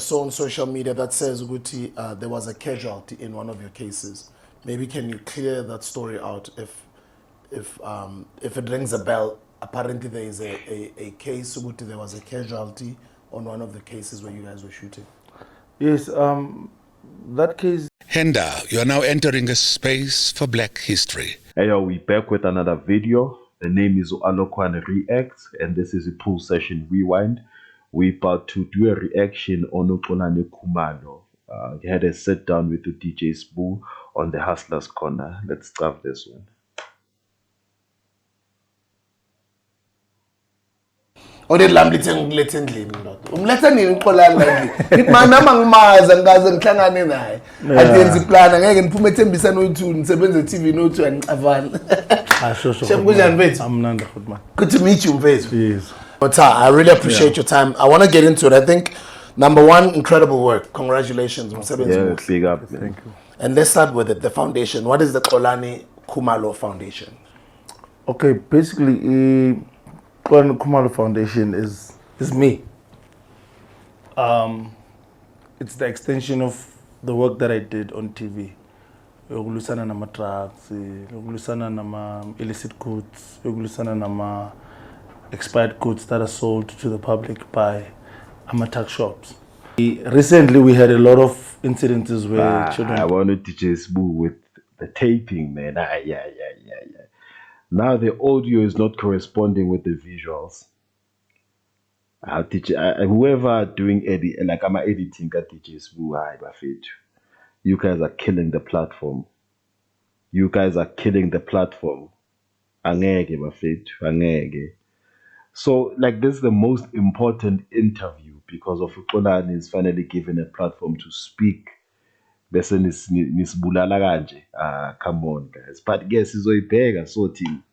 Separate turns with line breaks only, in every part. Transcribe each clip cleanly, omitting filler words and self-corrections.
saw on social media that says Guti, there was a casualty in one of your cases. Maybe can you clear that story out if it rings a bell? Apparently there is a case Guti, there was a casualty on one of the cases where you guys were shooting.
Yes, that case.
Henda, you are now entering a space for Black history.
Hey yo, we back with another video. The name is XOLANI Reacts, and this is a pool session rewind. We about to do a reaction on XOLANI Khumalo. We had a sit down with the DJ Spoo on the Hustlers Corner. Let's start this one.
Umletha endlini ndoda. Umletha nini XOLANI la ngithi mana mangimaza ngikaze ngihlangane naye. Adenza iplana ngeke niphume ethembisa no2 nisebenze TV no2 anixavana. Shemkunjani mfethu?
Amnanda futhi man.
Good to meet you mfethu.
Yes.
But I really appreciate your time. I want to get into it. I think number one, incredible work. Congratulations.
Yeah, big up.
Thank you.
And let's start with it. The foundation. What is the XOLANI Khumalo Foundation?
Okay, basically, XOLANI Khumalo Foundation is me. It's the extension of the work that I did on TV. Yokulusana nama drugs, yokulusana nama illicit goods, yokulusana nama expired goods that are sold to the public by amateur shops. Recently, we had a lot of incidences where children.
I want to DJ Spoo with the taping, man. Yeah. Now the audio is not corresponding with the visuals. I'll teach whoever doing edit, like I'm editing at DJ Spoo. You guys are killing the platform. You guys are killing the platform. Angeke bafethu, angeke. So, like, this is the most important interview because of XOLANI is finally given a platform to speak. Bese nisibulala kanje. Come on, guys. But guess sizoyibheka so team.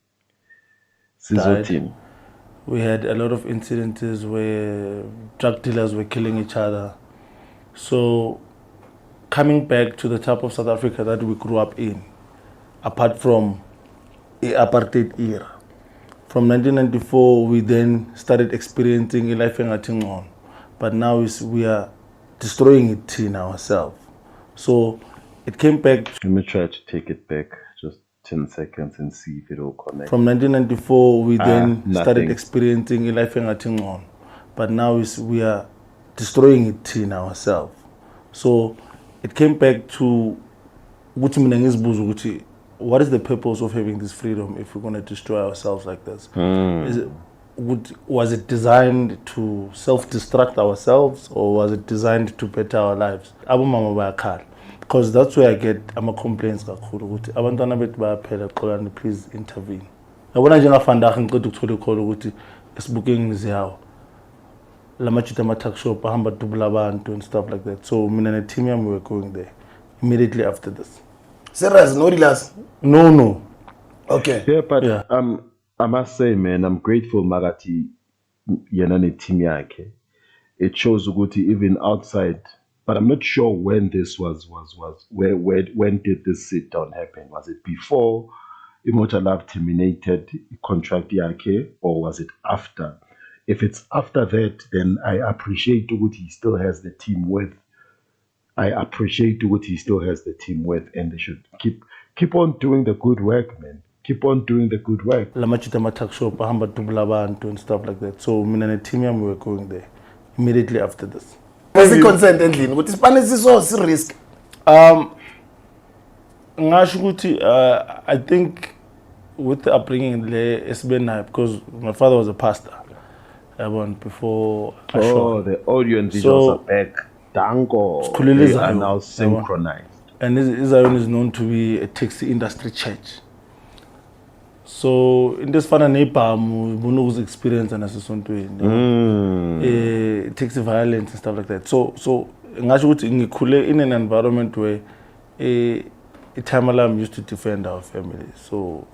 Team.
We had a lot of incidences where drug dealers were killing each other. So, coming back to the type of South Africa that we grew up in, apart from the apartheid era. From 1994, we then started experiencing a life on, but now we are destroying it in ourselves. So it came back.
Let me try to take it back just 10 seconds and see if it will connect.
From 1994, we then started experiencing a life on, but now we are destroying it in ourselves. So it came back to what is the purpose of having this freedom if we're going to destroy ourselves like this? Was it designed to self-destruct ourselves, or was it designed to better our lives? Because that's where I get complaints. Please intervene. I want to call shop, and stuff like that. So me and the team we were going there immediately after this.
Serious, no relax.
No.
Okay.
Yeah, but yeah. I must say, man, I'm grateful Magati Yanani team yake. It shows Uguti even outside, but I'm not sure when this was when did this sit down happen? Was it before Immortal Love terminated contract yake, or was it after? If it's after that, then I appreciate what he still has the team with. And they should keep on doing the good work, man. Keep on doing the good work.
Shop, and stuff like that. So me and the team we were going there immediately after this.
What's the consent ending? What is so risk?
I think with the upbringing it's been because my father was a pastor. Before
the audio and visuals are back. Dango. They are now synchronized.
And Zion is known to be a taxi industry church. So in this fana neighbor, we experience and assistant to it. Taxi violence and stuff like that. So in an environment where a time alarm used to defend our family. So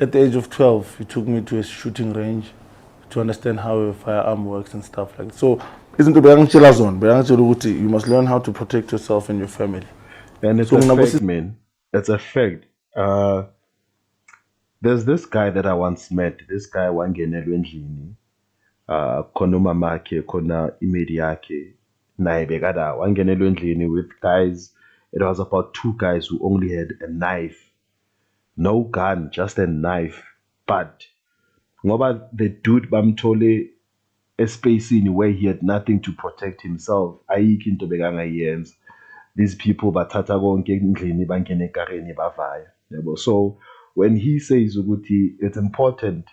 at the age of 12, he took me to a shooting range to understand how a firearm works and stuff like that. So isn't the Berangchila zone? You must learn how to protect yourself and your family.
And it's a fact, man. It's a fact. There's this guy that I once met. This guy wangenelwe endlini. Khona umamake, khona imedi yakhe. naye bekada wangenelwa endlini with guys. It was about 2 guys who only had a knife, no gun, just a knife. But ngoba the dude bamthole a space in where he had nothing to protect himself, ayikho into bekangayenza. These people bathatha konke endlini bangena ekareni bavaya, yabo. So when he says ukuthi it's important,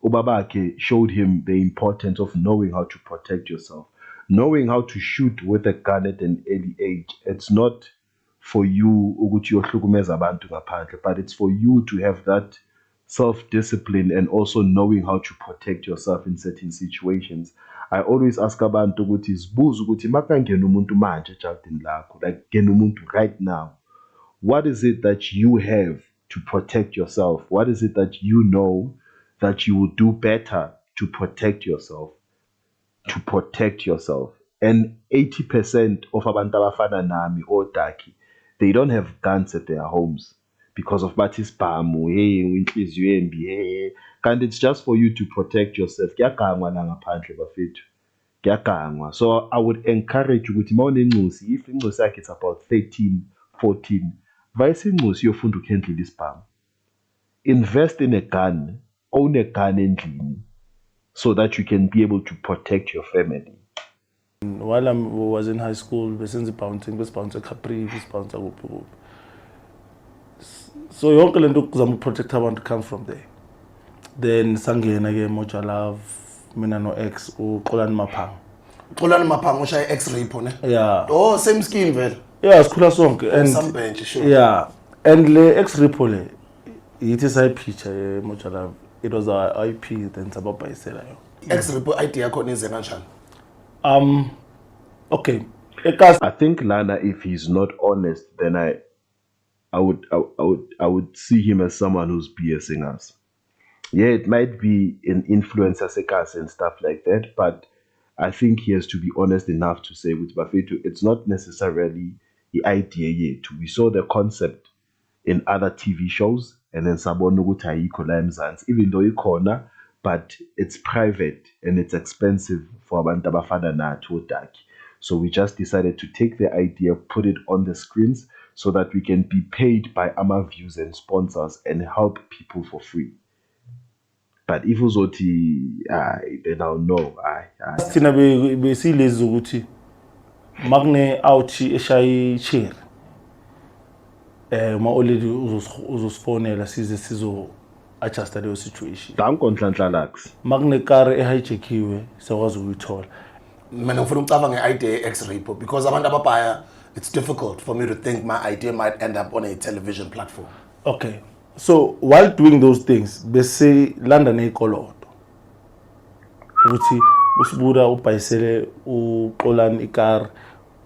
ubabakhe showed him the importance of knowing how to protect yourself, knowing how to shoot with a gun at an early age. It's not for you ukuthi yohlukumeza abantu ngaphandle, but it's for you to have that self-discipline and also knowing how to protect yourself in certain situations. I always ask abantu ukuthi sibuze ukuthi makangena umuntu manje ejardini lakho, like ngena umuntu right now, what is it that you have to protect yourself? What is it that you know that you will do better to protect yourself? To protect yourself. And 80% of abantu abafana nami or Daki, they don't have guns at their homes because of batispamu, hey, inhliziyo embi, hey. And it's just for you to protect yourself. Kuyagangwa la ngaphandle bafethu. Kuyagangwa. So I would encourage you ukuthi mawunencusi, if incusi yakhe it's about 13, 14, vayisa incusi yofunda ukhandle ispamu. Invest in a gun, own a gun endlini, so that you can be able to protect your family.
While I was in high school, besenze bouncing, besibounce Capri, besibounce kuphi. So yonke lento kuzama ukuprotect abantu come from there. Then sangena ke Moja Love, mina no ex uXolani Maphanga.
XOLANI Maphanga ushaya X-Repo ne?
Yeah.
Oh, same scheme vele.
Yeah, sikhula sonke and
Some bench, sure.
Yeah. And le X-Repo le yithi sayipicture Moja Love. It was our IP then sababhayisela yo.
X-Repo ID yakho nize kanjani?
Okay.
I think Lana, if he's not honest, then I would see him as someone who's BSing us. Yeah, it might be an influencer sekas and stuff like that, but I think he has to be honest enough to say with Bafetu, it's not necessarily the idea yet. We saw the concept in other TV shows, and then sabona ukuthi ayikho la eMzansi, even though ikhona, but it's private and it's expensive for abantu abafana nathi oDaki. So we just decided to take the idea, put it on the screens so that we can be paid by our views and sponsors and help people for free. But if uzoti, then I'll know.
Thina besilezi ukuthi magne outhi eshayi chair. Ma already uzosifonela size sizo adjust the situation.
Dank onhlanhla lax.
Magne car ehijackiwe sakwazi ukuyithola.
Mina ngifuna ucabanga nge-idea X-Repo because abantu ababhaya, it's difficult for me to think my idea might end up on a television platform.
Okay. So while doing those things, bese London ekolodo. Ukuthi usibuda ubhayisele uXolani icar,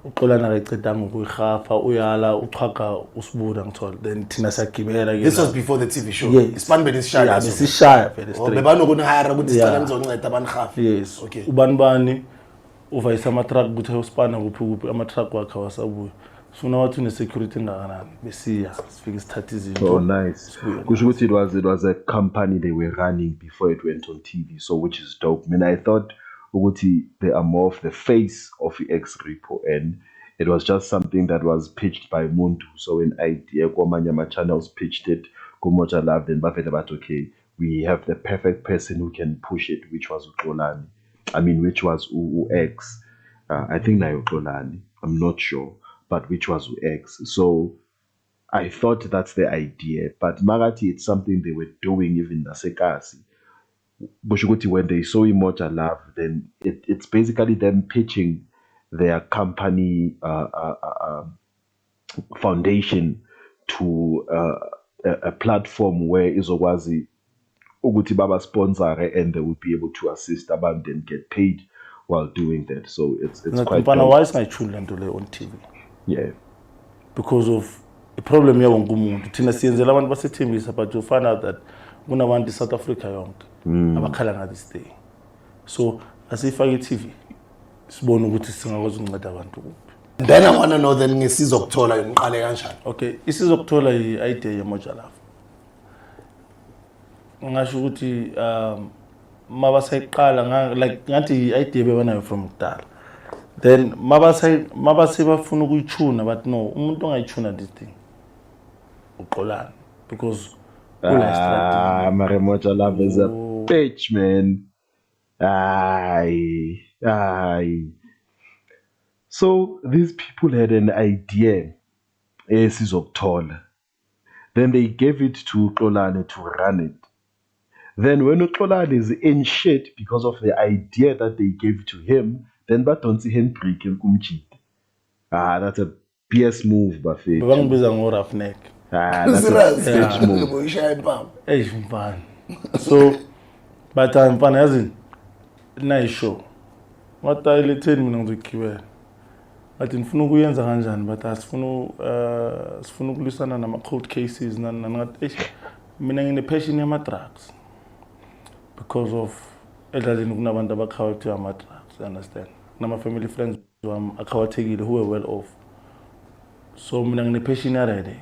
uXolani akayicedanga ukuyikhafa, uyala uchaga usibuda ngithola. Then thina sagibela ke.
This was before the TV show.
Yes.
Isibani benisishaya.
Yeah, besishaya vele straight.
Bebanokuni-hire ukuthi sicela nizonceda banikhafe.
Yes.
Okay.
Ubani uvayisa ama-truck ukuthi usipana kuphi ama-truck wakhe wasabuya. Sona wathi ne-security ngakanani besiya sifike sithatha izinto.
Oh, nice. Kusho ukuthi it was a company they were running before it went on TV, so which is dope. I mean, I thought ukuthi they are more of the face of the X-Repo, and it was just something that was pitched by Muntu. So an idea, Kwamanyama channels pitched it, Kumoja Love, then Buffett about, okay, we have the perfect person who can push it, which was XOLANI. I mean, which was X. I think na XOLANI. I'm not sure, but which was X. So I thought that's the idea. But Magati, it's something they were doing even Nasekasi. Bushuguti, when they saw Moja Love, then it's basically them pitching their company foundation to a platform where Izokwazi Uguti Baba sponsor and they would be able to assist abantu and get paid while doing that. So it's quite dope.
Why is my children on TV?
Yeah.
Because of a problem here on Gumuntu. Tina siyenzela abantu basethembisa, but you find out that kunabantu South Africa yonke abakhala ngati stay. So asifake TV sibone ukuthi singakwazi ukunceda abantu kuphi.
Then I want to know then ngesizokuthola ngiqale kanjani.
Okay, isizokuthola i-idea yeMoja Love. Ngasho ukuthi mabasayiqala like ngathi i-idea bebanayo from kudala. Then mabase bafuna ukuyituna but no umuntu ongayituna this thing uXolani because
Maremocha Love is a bitch, man. Aye. So these people had an idea, esizokuthola. Then they gave it to XOLANI to run it. Then when XOLANI is in shit because of the idea that they gave to him, then batonsi handbrake kumchit. That's a BS move, Buffett.
bangibiza ngo roughneck.
That's a bitch move.
Mfana. So but mfana yazi nice show. Watayiletheni mina ngizokugibela. But ngifuna ukuyenza kanjani but sifuna ukulwisana nama cold cases ngathi mina ngine passion yama drugs because of edlaleni kunabantu abakhawathe ama drugs, you understand? Nama family friends wami akhawathekile who were well off. So mina ngine passion ya reading.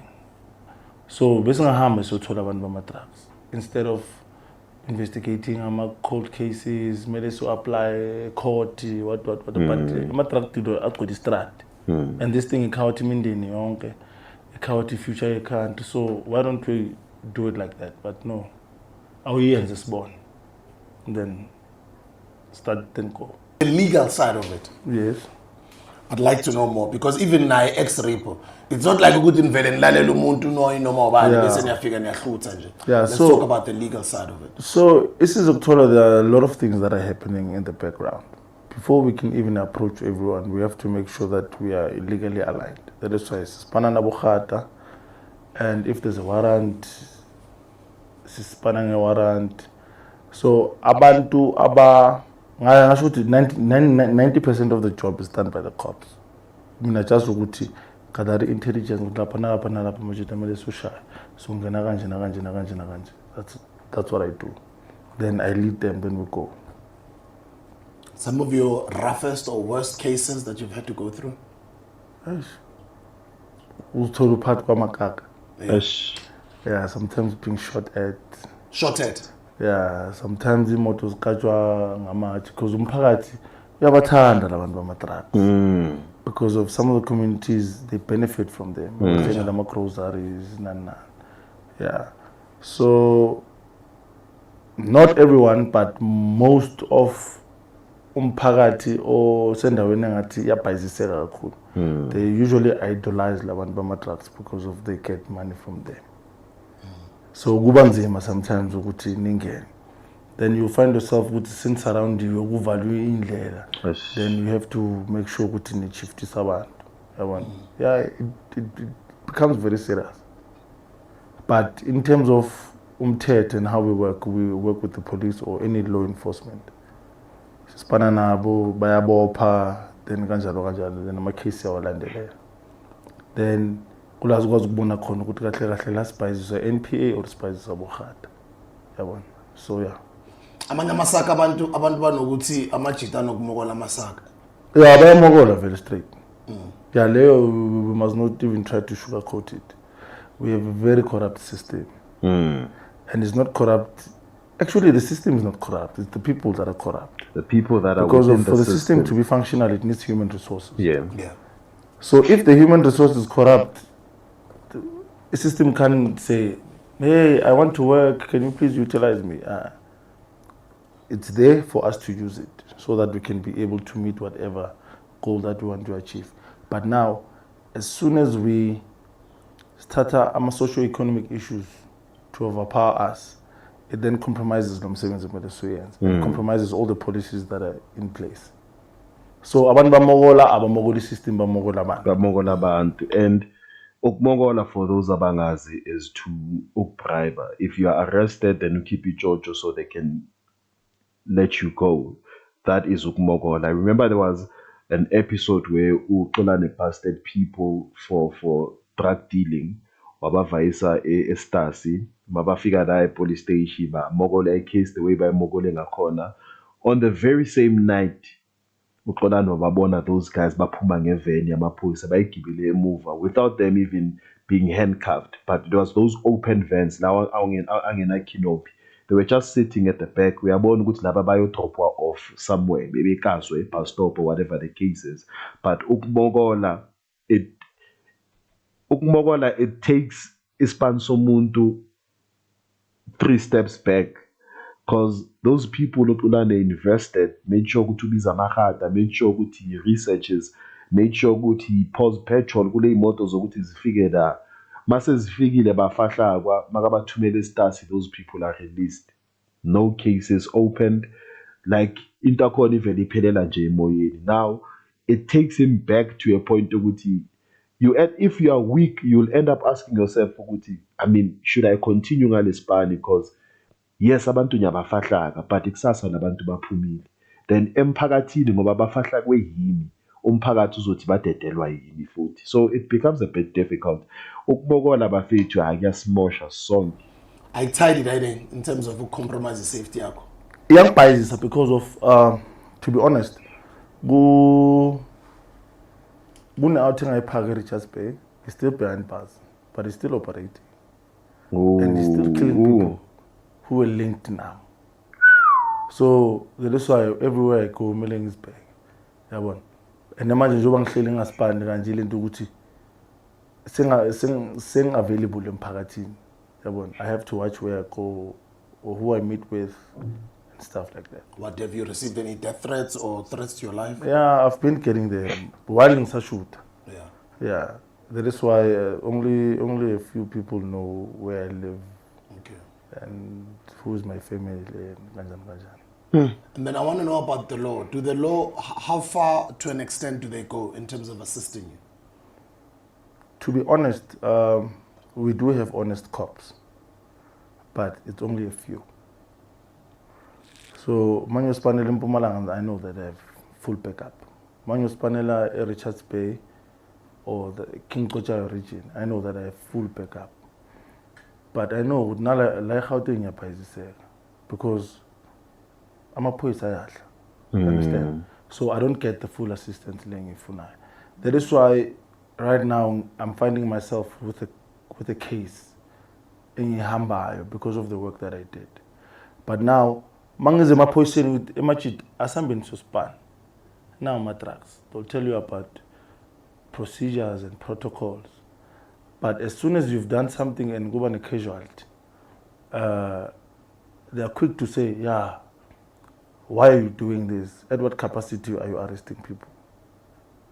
So bese ngahamba siyothola abantu bama drugs instead of investigating ama cold cases mele so apply court what but ama drug dealer agcwele istrat and this thing ikhawatha imindeni yonke ikhawatha future yekhantri. So why don't we do it like that? But no, awuyenze sibone then start then go.
The legal side of it.
Yes.
I'd like to know more because even na ex-repo, it's not like ukuthi nivele nilalela umuntu noma ubani bese niyafika niyahlutha nje. Let's talk about the legal side of it.
So isizokuthola there are a lot of things that are happening in the background. Before we can even approach everyone, we have to make sure that we are legally aligned. That is why sisipana nabokhata, and if there's a warrant, sisipana ngewarrant. So abantu ngasho ukuthi 90% of the job is done by the cops. Mina just ukuthi kadari intelligence lapha nalapha manje tamele soshaya. So ngena kanje. That's what I do. Then I lead them, then we go.
Some of your roughest or worst cases that you've had to go through?
Uthola uphathi kwamakaka.
Yeah,
sometimes being shot at.
Shot at?
Yeah, sometimes imoto zikatshwa ngamathi because umphakathi uyabathanda labantu bama-drugs. Because of some of the communities, they benefit from them. Ama groceries, yeah. So not everyone, but most of umphakathi or sendaweni engathi iyabhayiziseka kakhulu. They usually idolize labantu bama-drugs because of they get money from them. So kuba nzima sometimes ukuthi ningene. Then you find yourself with since around you ukuvalue indlela. Then you have to make sure ukuthi ni shiftisa abantu. Yeah, it becomes very serious. But in terms of umthetho and how we work with the police or any law enforcement. Sipana nabo bayabopha then kanjalo then ama case yawalandelela. Then kulazi ukwazi ukubona khona ukuthi kahle la sibhayizisa NPA or sibhayizisa bokhata. Yabona. So yeah.
Amanye amasaka abantu banokuthi amajita nokumokola amasaka.
Yeah, bayamokola very straight. Yeah, leyo we must not even try to sugarcoat it. We have a very corrupt system. And it's not corrupt. Actually, the system is not corrupt. It's the people that are corrupt.
The people that are
because
within
for the system to be functional, it needs human resources.
Yeah.
So if the human resource is corrupt, the system can say, hey, I want to work, can you please utilize me? It's there for us to use it so that we can be able to meet whatever goal that we want to achieve. But now, as soon as we start our socio-economic issues to overpower us, it then compromises it compromises all the policies that are in place. So abantu bamogola abamogoli system bamogola
abantu. And ukmogola for those abangazi is to ukbribe. If you are arrested, then you keep it Jojo so they can let you go. That is ukmogola. I remember there was an episode where XOLANI busted people for drug dealing. Wabavaisa Estasi, mabafika la police station, ba mogola a case the way by mogoling a corner. On the very same night, XOLANI wababona those guys baphuma ngeveni amaphoyisa bayigibile emuva without them even being handcuffed. But it was those open vents. Now angena canopy. They were just sitting at the back. We are born good laba bayodropwa off somewhere, maybe Kaswe, bus stop or whatever the case is. But it takes ispan somuntu 3 steps back. Because those people they invested, made sure to be zamahada, made sure he researches, made sure he pause petrol, kule motors ukuthi zifike da. Mase zifikile bafahla kwa makabathumele stars, those people are released. No cases opened. Like intercon even iphelela nje emoyeni. Now it takes him back to a point ukuthi if you are weak, you'll end up asking yourself ukuthi, I mean, should I continue ngale span? Because yes, abantu nyabafahlaka, but ikusasa nabantu baphumile. Then emphakathini ngoba bafahla kweyini, umphakathi uzothi badedelwa yini futhi. So it becomes a bit difficult. Ukubokola bafethu akuyasimosha sonke.
I tied it in terms of compromise safety yakho.
Young biases because of to be honest, go outing I park Richards Bay, he's still behind bars, but he's still operating. And he's still killing people who are linked now. So that's why everywhere I go, milling is back. And imagine you killing a span and dealing to Gucci. Sing available in Paratin. I have to watch where I go or who I meet with and stuff like that.
What, have you received any death threats or threats to your life?
Yeah, I've been getting them while in Sashut. Yeah. That is why only a few people know where I live. Okay. And who is my family and
And then I want to know about the law. Do the law, how far to an extent do they go in terms of assisting you?
To be honest, we do have honest cops, but it's only a few. So, Manyo Spanel in Pumalanga, I know that I have full backup. Manyo Spanela, Richards Bay, or the King Kocha region, I know that I have full backup. But I know, like how to in because I'm a poet, you understand? So I don't get the full assistance. That is why right now I'm finding myself with a case in Hamba because of the work that I did. But now, mangas my position with imagine as I'm been suspended. Now my tracks. They'll tell you about procedures and protocols. But as soon as you've done something and go on a casualty, they are quick to say, yeah, why are you doing this? At what capacity are you arresting people?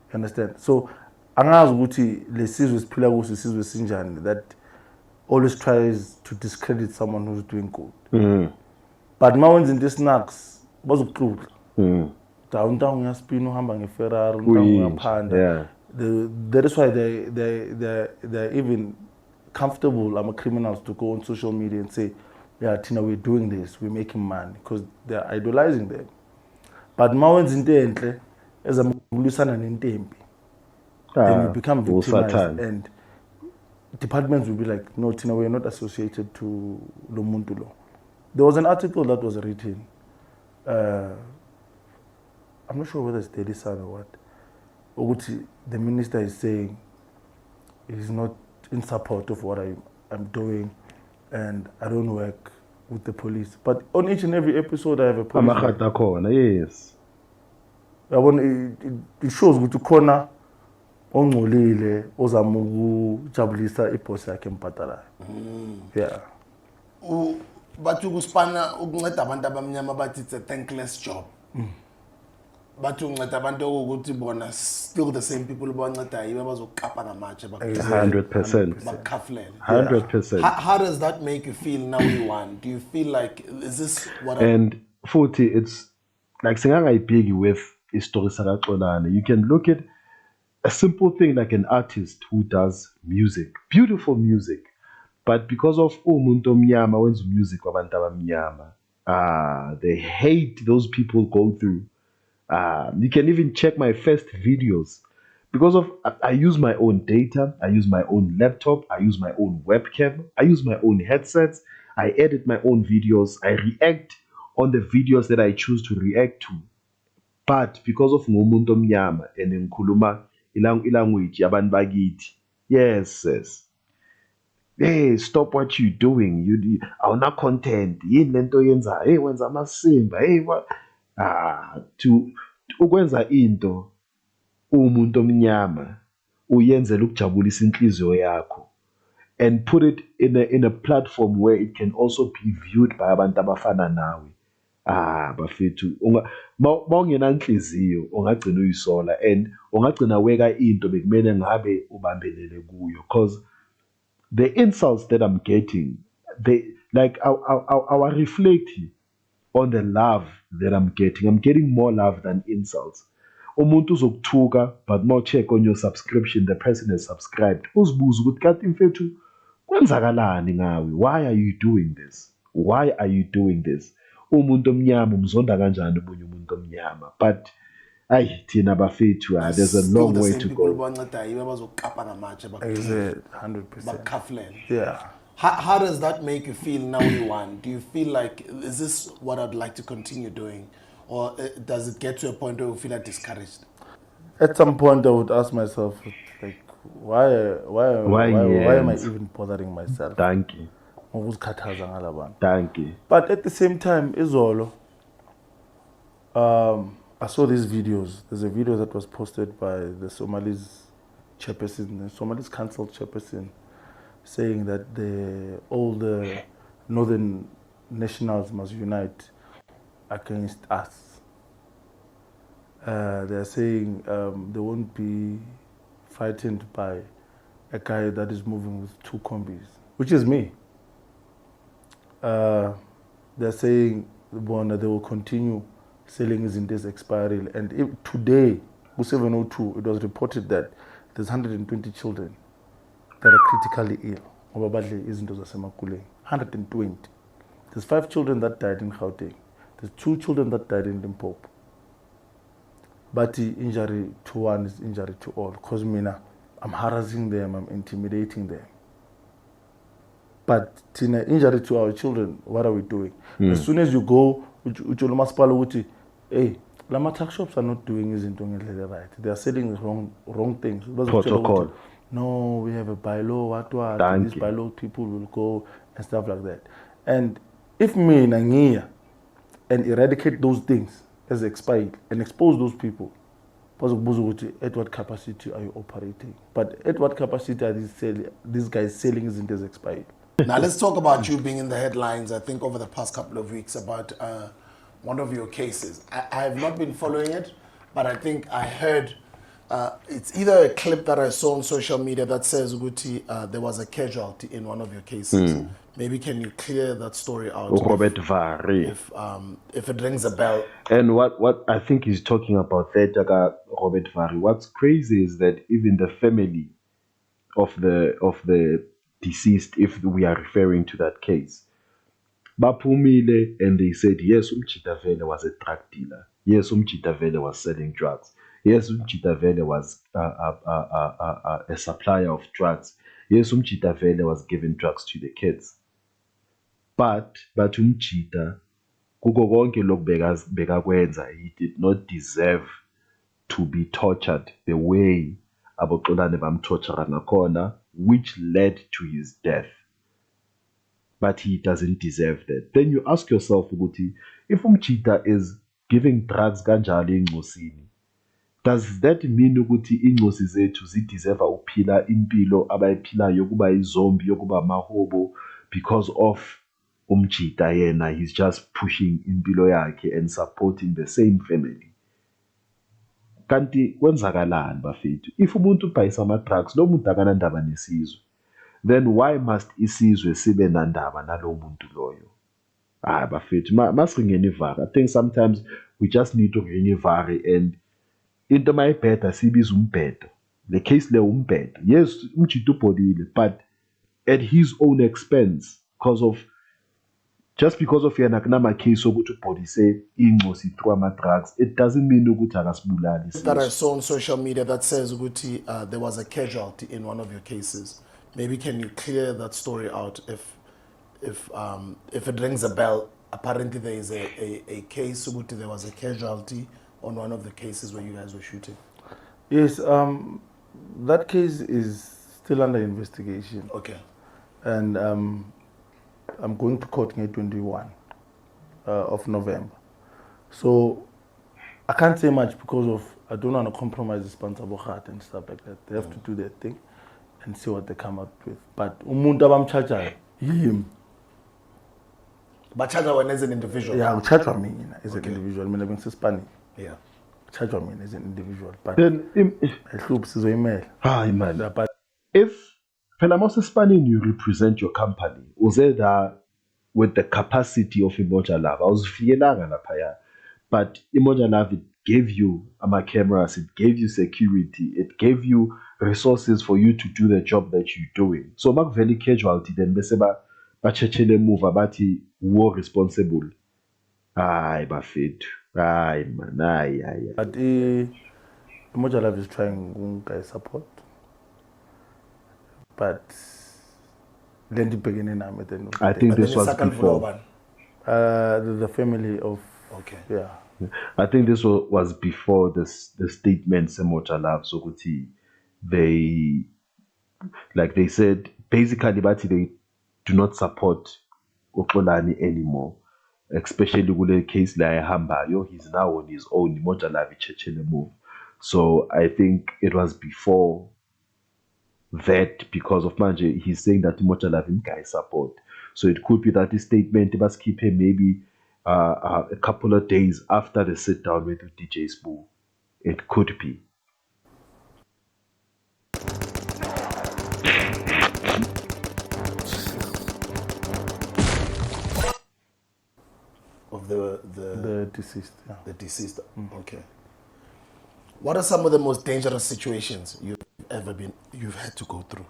You understand? So, angazi ukuthi lesizwe siphila kuso isizwe sinjani that always tries to discredit someone who's doing good. But mawens in this snacks bazokuxutla. Downtown uyaspin uhamba ngeFerrari, downtown uyaphanda. That is why they're even comfortable criminals to go on social media and say, yeah, Tina, we're doing this, we're making money, because they're idolizing them. But mawens in the as a mulusana nintempi. Then you become victimized, and departments will be like, no, Tina, we're not associated to Lomuntu law. There was an article that was written, I'm not sure whether it's Daily Sun or what, the minister is saying he's not in support of what I'm doing, and I don't work with the police. But on each and every episode I have a police.
Yes.
It shows ukuthi khona ongcolile ozama ukujabulisa ibosi yakhe empatalayo. Yeah.
Bathi ukuspana ukunceda abantu abamnyama bathi it's a thankless job. Bathi ukunceda abantu ukuthi bona still the same people abancedayo abazokapa ngamatshe
100%.
Bakhafulele.
100%.
How does that make you feel now you want? Do you feel like is this what
And futhi it's like singangayibheki with istory saka XOLANI. You can look at a simple thing like an artist who does music, beautiful music, but because of umuntu omnyama wenza music wabantu abamnyama, the hate those people go through. You can even check my first videos because of I use my own data, I use my own laptop, I use my own webcam, I use my own headsets, I edit my own videos, I react on the videos that I choose to react to. But because of ngumuntu omnyama and ngikhuluma ilanguage yabantu bakithi, yes, hey, stop what you're doing. Awuna content. Yini lento yenza? Hey, wenza amasimba. Hey, what? To ukwenza into umuntu omnyama uyenzela ukujabulisa inhliziyo yakho and put it in a platform where it can also be viewed by abantu abafana nawe. Bafethu mawungenanhliziyo ungagcina uyisola and ungagcina weka into bekumele ngabe ubambelele kuyo, because the insults that I'm getting, they like I reflect on the love that I'm getting. I'm getting more love than insults. Umuntu uzokuthuka but now check on your subscription, the person has subscribed. Uzibuza ukuthi kanti mfethu kwenzakalani ngawe? Why are you doing this? Why are you doing this? Umuntu omnyama umzonda kanjani omunye umuntu omnyama? But ayi thina bafethu, there's a long way to go.
Exactly, 100%. Yeah.
How does that make you feel now you won? Do you feel like, is this what I'd like to continue doing? Or does it get to a point where you feel like discouraged?
At some point, I would ask myself, like, why am I even bothering myself?
Thank you. Thank you.
But at the same time, Izolo, I saw these videos. There's a video that was posted by the Somalis chairperson, the Somalis council chairperson, saying that all the northern nationals must unite against us. They're saying they won't be frightened by a guy that is moving with 2 combis, which is me. They're saying they will continue selling Zinte's expiry. And today, 702, it was reported that there's 120 children that are critically ill. 120. There's 5 children that died in Gauteng. There's 2 children that died in Limpopo. But the injury to one is injury to all. Because I'm harassing them, I'm intimidating them. But injury to our children, what are we doing? As soon as you go, hey, Lama tuck shops are not doing it right. They are selling wrong things.
Protocol.
No, we have a bylaw, what, this bylaw people will go and stuff like that. And if me and eradicate those things as expired and expose those people, at what capacity are you operating? But at what capacity are these guys selling isn't as expired?
Now let's talk about you being in the headlines, I think over the past couple of weeks, about one of your cases. I have not been following it, but I think I heard it's either a clip that I saw on social media that says, Guti, there was a casualty in one of your cases. Maybe can you clear that story out?
Robert Vary.
If it rings a bell.
And what I think he's talking about there, Robert Vary. What's crazy is that even the family of the deceased, if we are referring to that case, Bapumile, and they said, yes, Umchitavele was a drug dealer. Yes, Umchitavele was selling drugs. Yes, Umchitavele was a supplier of drugs. Yes, Umchitavele was giving drugs to the kids. But Umchita, kuko konke lokhu bekakwenza, he did not deserve to be tortured the way aboXolani bamtortura ngakhona, which led to his death. But he doesn't deserve that. Then you ask yourself, Uguti, if Umchita is giving drugs kanjalo eNxosini, does that mean ukuthi inxosi zethu zideserve ukuphila impilo abayiphilayo yokuba izombi yokuba mahobo because of Umchita yena? He's just pushing impilo yakhe and supporting the same family. Kanti kwenzakalani bafethu? If umuntu ubhayisa ama-drugs, lo muntu akanandaba nesizwe, then why must isizwe sibe nandaba nalo muntu loyo? Bafethu, masingena ivari. I think sometimes we just need to ring ivari and into mayibheda sibiza umbhedo. The case le umbhedo. Yes, Umchita ubhodile, but at his own expense, just because of yena kunama case ukuthi ubhodise inxosi through ama-drugs, it doesn't mean ukuthi akasibulali.
That I saw on social media that says Guti, there was a casualty in one of your cases. Maybe can you clear that story out if it rings a bell? Apparently there is a case, Guti, there was a casualty on one of the cases where you guys were shooting.
Yes, that case is still under investigation.
Okay.
and I'm going to court on 21 of November. So I can't say much because of I don't want to compromise the sponsor heart and stuff like that. They have to do their thing and see what they come up with. But umuntu abamchaja him.
But charge when as an individual.
Yeah, I'll charge me as an individual. I mean, I'm Spanish.
Yeah.
Charge me as an individual. But
Then,
I hope it's a email.
hi man.
But
If Felamos Spain, you represent your company, was there with the capacity of Imoja Love? I was feeling but Imoja Love, it gave you cameras, it gave you security, it gave you resources for you to do the job that you're doing. So back very casualty then beseba bachechele move abati war responsible. Aye, bafit. Aye man, aye.
But Imoja Love is trying to support. But then the beginning I'm at the end.
I think this was
Second
before.
floor,
The family of
Okay.
yeah.
I think this was before the statement Semoja Love Sokuti. They said basically but they do not support XOLANI anymore. Especially with the case like Hambayo, he's now on his own. Imoja Love Chechele move. So I think it was before that because of Manje, he's saying that Imoja Love him guy support. So it could be that this statement must keep him maybe a couple of days after the sit down with DJ Spoo. It could be.
Of
The deceased. Yeah.
the deceased. Okay. What are some of the most dangerous situations you've had to go through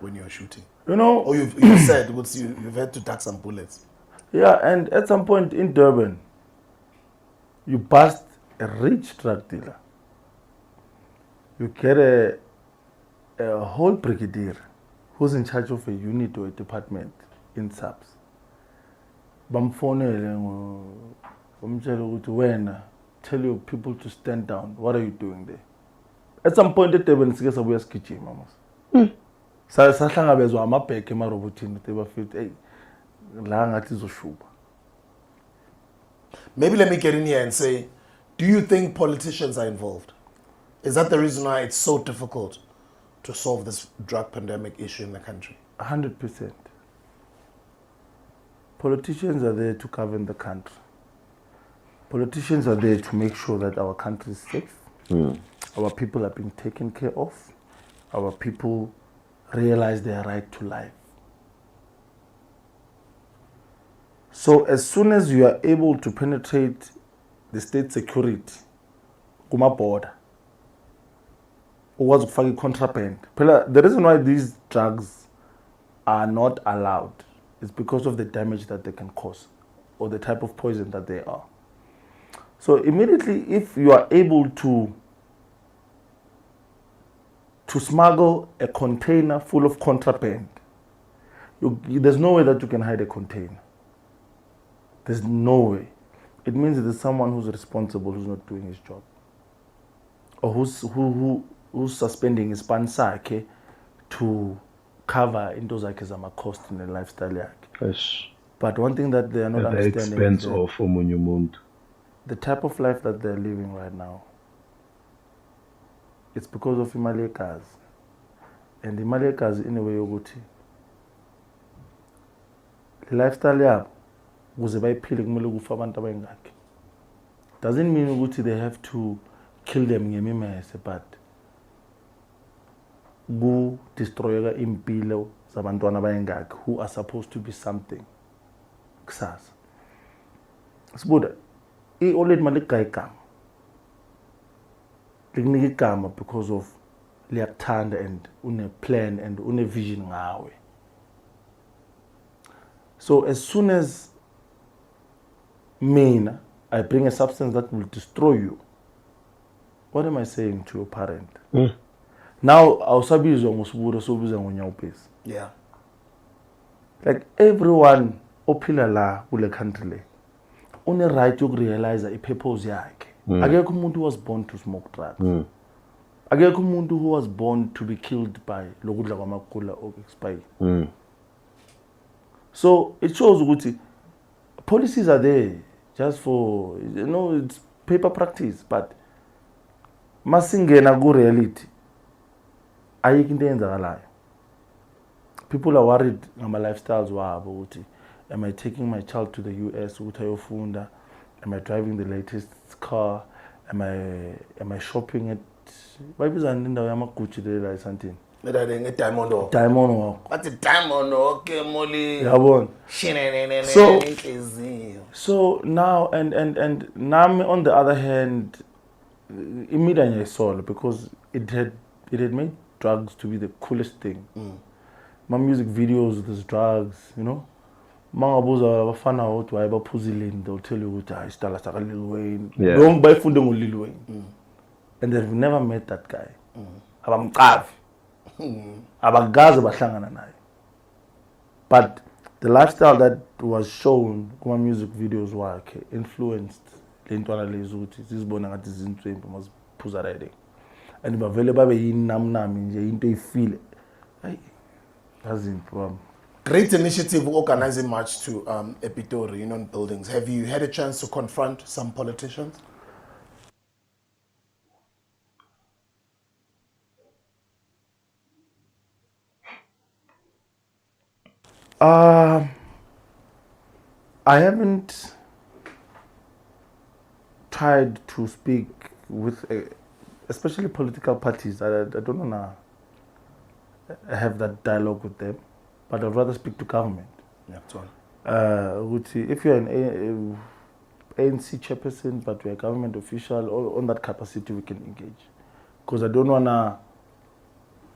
when you're shooting?
You know,
Or you said you've had to duck some bullets.
yeah, and at some point in Durban, you bust a rich drug dealer. You get a whole brigadier who's in charge of a unit or a department in SAPS. Bamfonele ngomtshela ukuthi wena tell your people to stand down. What are you doing there? At some point at Durban sike sabuya sigijima mos. Sahlangabezwa amabheke emarobotini tebafit hey la ngathi izoshuba.
Maybe let me get in here and say, do you think politicians are involved? Is that the reason why it's so difficult to solve this drug pandemic issue in the country?
100%. Politicians are there to govern the country. Politicians are there to make sure that our country is safe. Our people are being taken care of. Our people realize their right to life. So as soon as you are able to penetrate the state security, kuma border, or was contraband. The reason why these drugs are not allowed is because of the damage that they can cause or the type of poison that they are. So immediately, if you are able to smuggle a container full of contraband, there's no way that you can hide a container. There's no way. It means there's someone who's responsible who's not doing his job, or who's suspending his pansake to cover into zakhe zama-cost in the lifestyle yakhe.
Yes.
But one thing that they are not
At the
understanding
expense
is that
of omunye umuntu.
the type of life that they're living right now, it's because of imali yekazi. And imali yekazi in a way yokuthi the lifestyle yabo ukuze bayiphile kumele kufa abantu abayingakhi. Doesn't mean ukuthi they have to kill them ngemimese, but ku destroyeka impilo zabantwana abayingakhi who are supposed to be something kusasa. Sibuda already malika igama. Likunika igama because of liyakuthanda and une plan and une vision ngawe. So as soon as I bring a substance that will destroy you, what am I saying to your parent? Now awusabizwa ngosiburo sobiza ngonyawupesi.
Yeah.
Like everyone ophila la kule country le une right yokurealize ipurpose yakhe. Akekho umuntu was born to smoke drugs. akekho umuntu who was born to be killed by lokudla kwamakula expire. So it shows ukuthi policies are there just for, you know, it's paper practice, but masingena ku reality ayikho into eyenzakalayo. People are worried ngama lifestyles wabo ukuthi, am I taking my child to the US ukuthi ayofunda? Am I driving the latest car? Am I shopping at bayibizana indawo yamagucci lela esantini?
Medade ngeDiamond Walk.
Diamond Walk.
Bathi Diamond Walk emoli.
Yabona.
So
So now and nami on the other hand, immediately ngiyayisola because it had made drugs to be the coolest thing. My music videos with these drugs, you know. Mangabuza abafana ukuthi why baphuzile, they'll tell you ukuthi I stala saka Lil Wayne. Don't bayifunde ngo Lil Wayne. And they've never met that guy. Abamqavi. Abagaze bahlangana naye. But the lifestyle that was shown kuma music videos wakhe influenced le ntwana lezi ukuthi sizibona ngathi izintswembu maziphuza riding. And bavele babe yinamnami nje into ifile. Hayi. Azimpo.
Great initiative organizing march to Epitori Union buildings. Have you had a chance to confront some politicians?
I haven't tried to speak with, especially political parties. I don't want to have that dialogue with them, but I'd rather speak to government.
Yeah, totally.
If you're an ANC chairperson, but you're a government official, or on that capacity, we can engage. Because I don't want to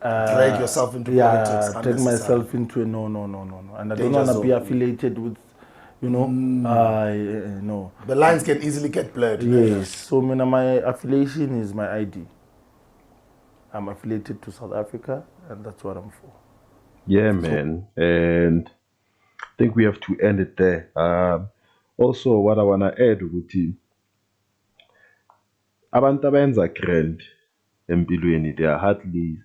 drag yourself into politics.
Drag myself into no. And I don't want to be affiliated with, you know, no.
The lines can easily get blurred.
Yes. So my affiliation is my ID. I'm affiliated to South Africa, and that's what I'm for.
Yeah, man. And I think we have to end it there. Also, what I want to add, ukuthi abantu abenza grand empilweni, they are hardly,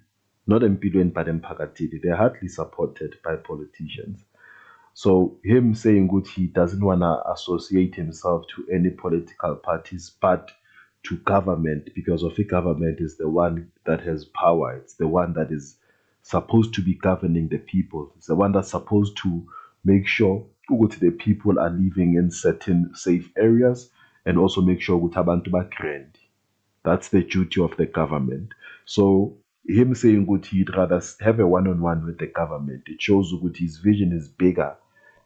not empilweni but emphakathini, they are hardly supported by politicians. So him saying good, he doesn't want to associate himself to any political parties but to government, because of the government is the one that has power. It's the one that is supposed to be governing the people. It's the one that's supposed to make sure the people are living in certain safe areas, and also make sure abantu bakrend. That's the duty of the government. So him saying good, he'd rather have a one-on-one with the government. It shows that his vision is bigger.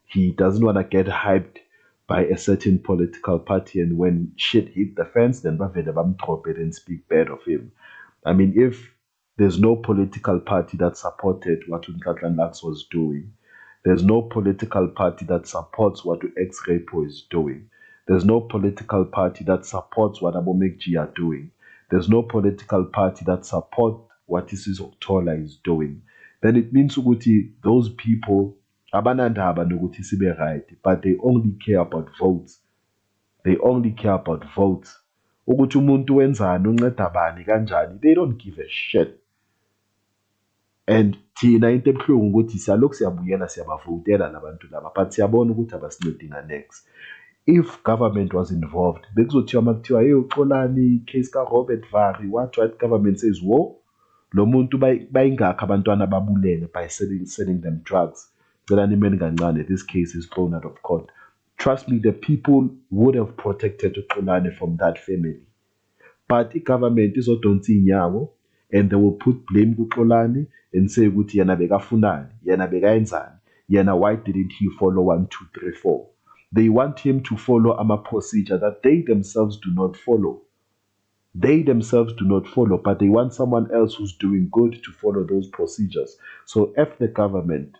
He doesn't want to get hyped by a certain political party, and when shit hit the fence, then drop it and speak bad of him. I mean, if there's no political party that supported what Nkatlan Lux was doing, there's no political party that supports what X-Rapo is doing, there's no political party that supports what Abomekji are doing, there's no political party that supports what Isis Tola is doing, then it means ukuthi those people abanandaba nokuthi sibe right, but they only care about votes. They only care about votes. Ukuthi umuntu wenzani unceda bani kanjani, they don't give a shit. And thina into ebuhlungu ukuthi siyalokhu siyabuyela siyabavotela labantu laba, but siyabona ukuthi abasincedinga next. If government was involved, bekuzothiwa makuthiwa hey uXolani case ka Robert Vari, what government says wo lo muntu bayingakho abantwana babulele by selling them drugs. This case is thrown out of court. Trust me, the people would have protected Xolani from that family. But the government is not, and they will put blame to Xolani and say, Yana bega funani, yana bega enzani, yana why didn't he follow 1, 2, 3, 4? They want him to follow a procedure that they themselves do not follow. They themselves do not follow, but they want someone else who's doing good to follow those procedures. So F the government.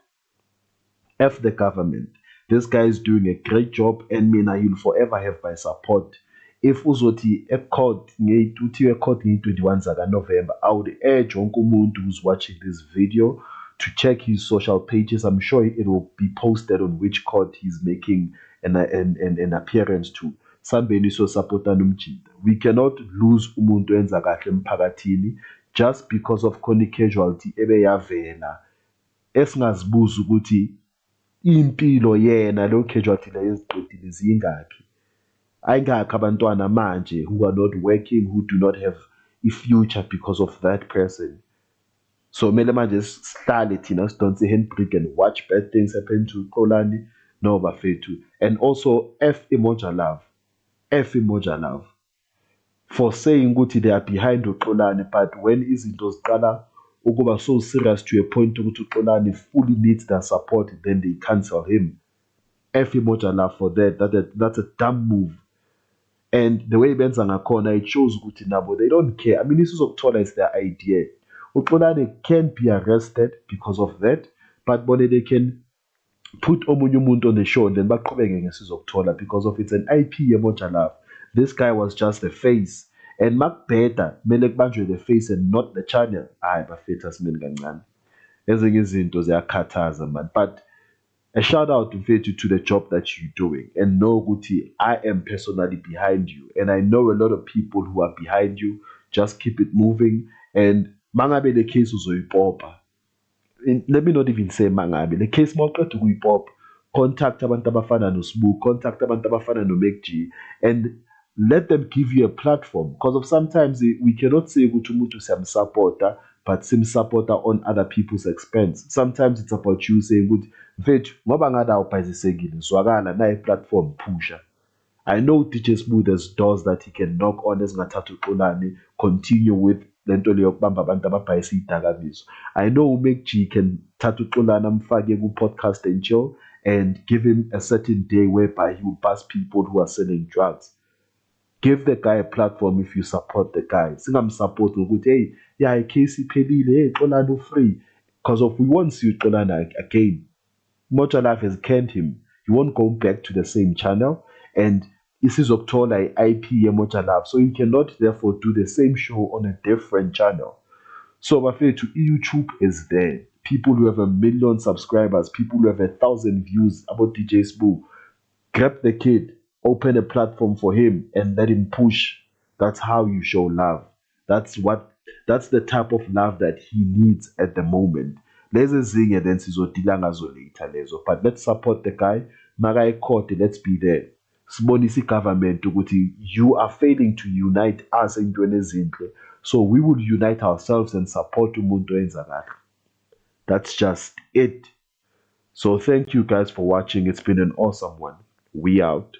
F the government. This guy is doing a great job, and mina he'll forever have my support. If uzoti a court nge 21 zaka November, I would urge wonke umuntu who's watching this video to check his social pages. I'm sure it will be posted on which court he's making an appearance to. Sambeni so supporta numjida. We cannot lose umuntu enza kahle emphakathini just because of khona casualty ebeyavela esingazibuza ukuthi impilo yena lo casualty leyo eziqedile zingakhi. Ayingakho abantwana manje who are not working, who do not have a future because of that person. So kumele manje sihlale thina sidonse handbrake and watch bad things happen to XOLANI no bafethu. And also F Emoja Love. F Emoja Love. For saying ukuthi they are behind uXOLANI, but when izinto ziqala ukuba so serious to a point ukuthi uXOLANI fully needs their support, then they cancel him. F Emoja Love for that. That's a dumb move. And the way benza ngakhona, it shows ukuthi nabo they don't care. I mean, isizokuthola is their idea. uXOLANI can be arrested because of that, but bona they can put omunye umuntu on the show and then baqhubeke ngesizokuthola because of it's an IP yeMoja Love. This guy was just a face. And makubheda kumele kubanjwe the face and not the channel. Hayi bafethu asimeni kancane. Ezinye izinto ziyakhathaza man. But a shout out to the job that you're doing, and know Guti, I am personally behind you, and I know a lot of people who are behind you. Just keep it moving, and mangabe the case uzoyipopa. Let me not even say mangabe the case mawuqeda ukuyipop, contact abantu abafana noSbu, contact abantu abafana noMacG, and let them give you a platform, because of sometimes we cannot say ukuthi umuntu siyamsupporta but simsupporta on other people's expense. Sometimes it's about you saying good mfethu ngoba ngada awubhayisekile zwakala na platform pusha. I know DJ Smooth there's doors that he can knock on ezingathatha uXOLANI, continue with lento leyo yokubamba abantu ababhayisa idakamizwa. I know MacG can thatha uXOLANI amfake ku podcast and chill and give him a certain day whereby he will pass people who are selling drugs. Give the guy a platform if you support the guy. Singamsupport ukuthi hey, yeah, case iphelile, hey, XOLANI free. Because if we won't see XOLANI again, Moja Life has canned him. He won't go back to the same channel, and this is October IP Moja Life, so he cannot therefore do the same show on a different channel. So my favorite to YouTube is there. People who have 1 million subscribers, people who have 1,000 views about DJ Spoo. Grab the kid, open a platform for him, and let him push. That's how you show love. That's the type of love that he needs at the moment. Lezi zinge then sizodila ngazo later lezo, but let's support the guy. Maka court, let's be there. Sibonisa government ukuthi you are failing to unite us entweni ezinhle, so we will unite ourselves and support umuntu oyenza kahle. That's just it. So thank you guys for watching. It's been an awesome one. We out.